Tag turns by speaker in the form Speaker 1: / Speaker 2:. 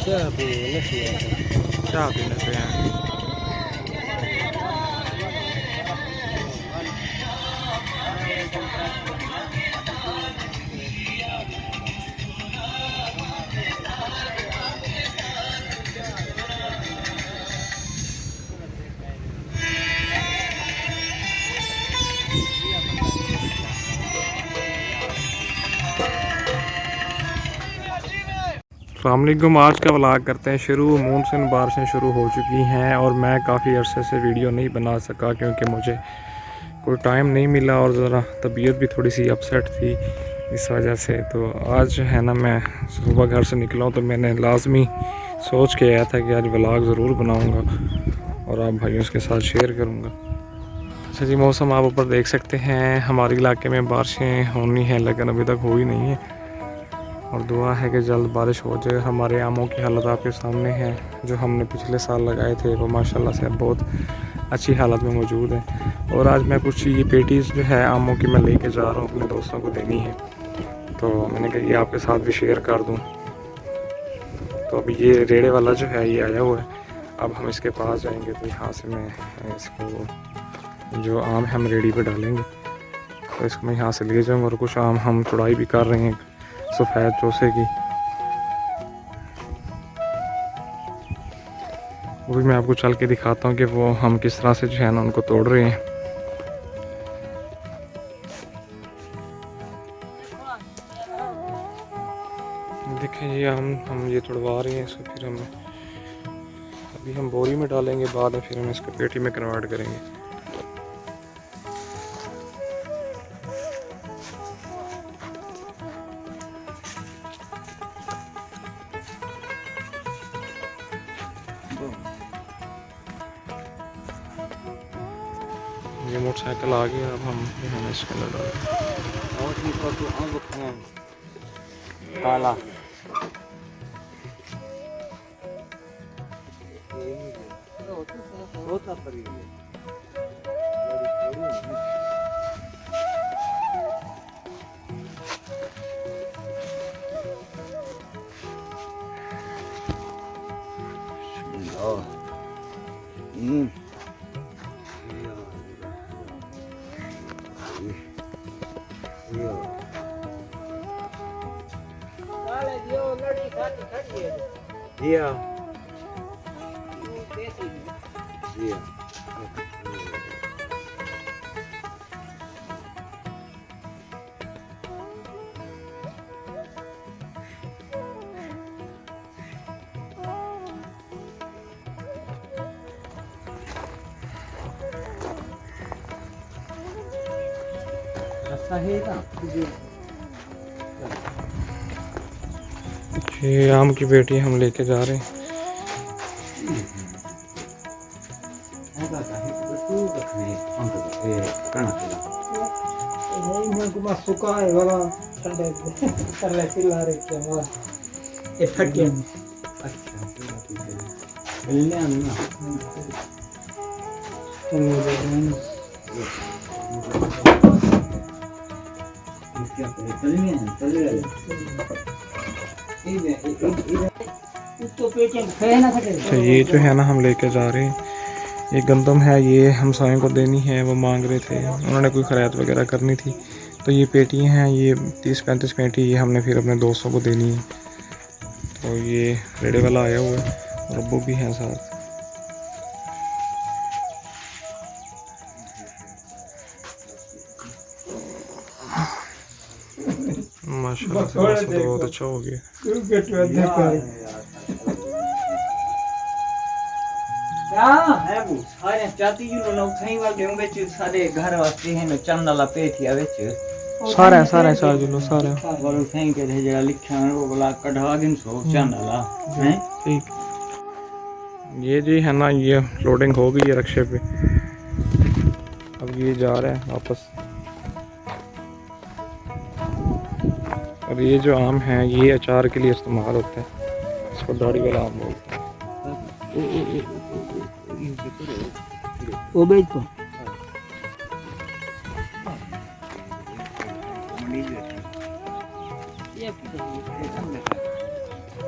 Speaker 1: चाय पीने से हैं। अस्सलामुअलैकुम। आज का व्लॉग करते हैं शुरू। मानसून बारिशें शुरू हो चुकी हैं और मैं काफ़ी अरसे से वीडियो नहीं बना सका क्योंकि मुझे कोई टाइम नहीं मिला और ज़रा तबीयत भी थोड़ी सी अपसेट थी इस वजह से। तो आज है ना, मैं सुबह घर से निकला हूँ तो मैंने लाजमी सोच के आया था कि आज व्लॉग ज़रूर बनाऊँगा और आप भाइयों के साथ शेयर करूँगा। अच्छा जी, मौसम आप ऊपर देख सकते हैं। हमारे इलाके में बारिशें होनी हैं लेकिन अभी तक हुई नहीं है और दुआ है कि जल्द बारिश हो जाए। हमारे आमों की हालत आपके सामने है। जो हमने पिछले साल लगाए थे वो माशाल्लाह से बहुत अच्छी हालत में मौजूद है। और आज मैं कुछ ये पेटीज़ जो है आमों की मैं लेके जा रहा हूँ, अपने दोस्तों को देनी है, तो मैंने कहा ये आपके साथ भी शेयर कर दूँ। तो अभी ये रेड़े वाला जो है ये आया हुआ है। अब हम इसके पास जाएंगे तो यहाँ से मैं इसको जो आम हम रेडी पे डालेंगे तो इसको मैं यहाँ से ले जाऊँगा। और कुछ आम हम चुड़ाई भी कर रहे हैं सफ़ेद चूसे की, वो भी मैं आपको चल के दिखाता हूँ कि वो हम किस तरह से जो है ना उनको तोड़ रहे हैं। देखें ये हम ये तोड़वा रहे हैं इसको, फिर हम अभी हम बोरी में डालेंगे, बाद में फिर हम इसको पेटी में कन्वर्ट करेंगे। ये मोटरसाइकिल आ गया, अब हम इसके अंदर डालें। ये आम की पेटी हम लेके जा रहे हैं। अच्छा ये जो है ना हम लेके जा रहे हैं, ये गंदम है, ये हमसायों को देनी है। वो मांग रहे थे, उन्होंने कोई खैरात वगैरह करनी थी, तो ये पेटियां हैं, ये 30-35 पेटी ये हमने फिर अपने दोस्तों को देनी है। तो ये रेड़े वाला आया हुआ है और अब्बू भी हैं साथ। माशाल्लाह से मौसम तो बहुत अच्छा हो गया। सारे जिलो सारे ठीक। ये जी है ना, ये लोडिंग हो गई है रक्शे पे, अब ये जा रहा है वापस। और ये जो आम है ये अचार के लिए इस्तेमाल होता है, इसको दाढ़ी वाला आम बोलते हैं।
Speaker 2: वो बेच को ये